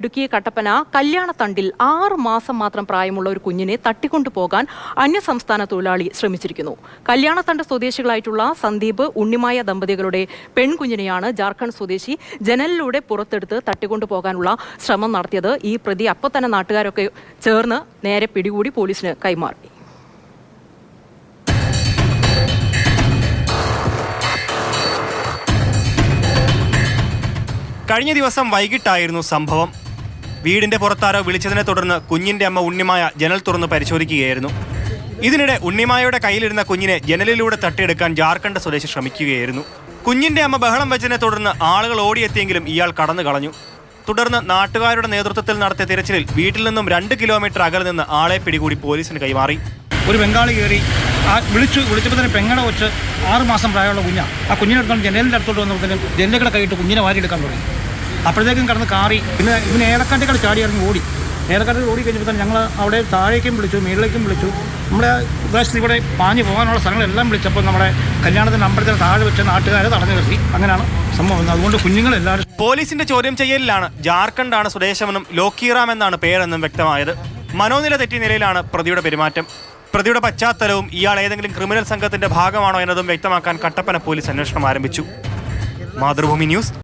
ഇടുക്കി കട്ടപ്പന കല്യാണത്തണ്ടിൽ 6 മാസം മാത്രം പ്രായമുള്ള ഒരു കുഞ്ഞിനെ തട്ടിക്കൊണ്ടുപോകാൻ അന്യസംസ്ഥാന തൊഴിലാളി ശ്രമിച്ചിരിക്കുന്നു. കല്യാണത്തണ്ട് സ്വദേശികളായിട്ടുള്ള സന്ദീപ് ഉണ്ണിമായ ദമ്പതികളുടെ പെൺകുഞ്ഞിനെയാണ് ജാർഖണ്ഡ് സ്വദേശി ജനലിലൂടെ പുറത്തെടുത്ത് തട്ടിക്കൊണ്ടുപോകാനുള്ള ശ്രമം നടത്തിയത്. ഈ പ്രതി അപ്പോൾ തന്നെ നാട്ടുകാരൊക്കെ ചേർന്ന് നേരെ പിടികൂടി പോലീസിന് കൈമാറി. കഴിഞ്ഞ ദിവസം വൈകിട്ടായിരുന്നു സംഭവം. വീടിന്റെ പുറത്താരോ വിളിച്ചതിനെ തുടർന്ന് കുഞ്ഞിന്റെ അമ്മ ഉണ്ണിമായ ജനൽ തുറന്ന് പരിശോധിക്കുകയായിരുന്നു. ഇതിനിടെ ഉണ്ണിമായയുടെ കയ്യിലിരുന്ന കുഞ്ഞിനെ ജനലിലൂടെ തട്ടിയെടുക്കാൻ ജാർഖണ്ഡ് സ്വദേശി ശ്രമിക്കുകയായിരുന്നു. കുഞ്ഞിന്റെ അമ്മ ബഹളം വെച്ചതിനെ തുടർന്ന് ആളുകൾ ഓടിയെത്തിയെങ്കിലും ഇയാൾ കടന്നു കളഞ്ഞു. തുടർന്ന് നാട്ടുകാരുടെ നേതൃത്വത്തിൽ നടത്തിയ തിരച്ചിലിൽ വീട്ടിൽ നിന്നും 2 കിലോമീറ്റർ അകലെ നിന്ന് ആളെ പിടികൂടി പോലീസിന് കൈമാറി. ഒരു ബംഗാളി കയറി വിളിച്ചപ്പോൾ തന്നെ പെങ്ങടെ വെച്ച് 6 മാസം പ്രായമുള്ള കുഞ്ഞാണ്. ആ കുഞ്ഞിനെടുക്കാൻ ജനലിൻ്റെ അടുത്തോട്ട് വന്നപ്പോഴത്തേനും ജനലുകളെ കൈയിട്ട് കുഞ്ഞിനെ വാരിയെടുക്കാൻ തുടങ്ങി. അപ്പോഴത്തേക്കും കടന്ന് കാറി പിന്നെ ഇവന് ഏലക്കാട്ടികൾ ചാടി ഇറങ്ങി ഓടി. ഏലക്കാട്ടിൽ ഓടി കഴിഞ്ഞപ്പോൾ തന്നെ ഞങ്ങൾ അവിടെ താഴേക്കും വിളിച്ചു, മേളിലേക്കും വിളിച്ചു. നമ്മുടെ പ്രദേശത്ത് ഇവിടെ പാഞ്ഞു പോകാനുള്ള സ്ഥലങ്ങളെല്ലാം വിളിച്ചപ്പോൾ നമ്മുടെ കല്യാണത്തിൻ്റെ അമ്പലത്തിന് താഴെ വെച്ച നാട്ടുകാരെ തടഞ്ഞു നിർത്തി. അങ്ങനെയാണ് സംഭവം. അതുകൊണ്ട് കുഞ്ഞുങ്ങളെല്ലാവരും പോലീസിന്റെ ചോദ്യം ചെയ്യലിലാണ് ജാർഖണ്ഡാണ് സ്വദേശമെന്നും ലോക്കിറാം എന്നാണ് പേരെന്നും വ്യക്തമായത്. മനോനില തെറ്റിയ നിലയിലാണ് പ്രതിയുടെ പെരുമാറ്റം. പ്രതിയുടെ പശ്ചാത്തലവും ഇയാൾ ഏതെങ്കിലും ക്രിമിനൽ സംഘത്തിന്റെ ഭാഗമാണോ എന്നതും വ്യക്തമാക്കാൻ കട്ടപ്പന പോലീസ് അന്വേഷണം ആരംഭിച്ചു. മാതൃഭൂമി ന്യൂസ്.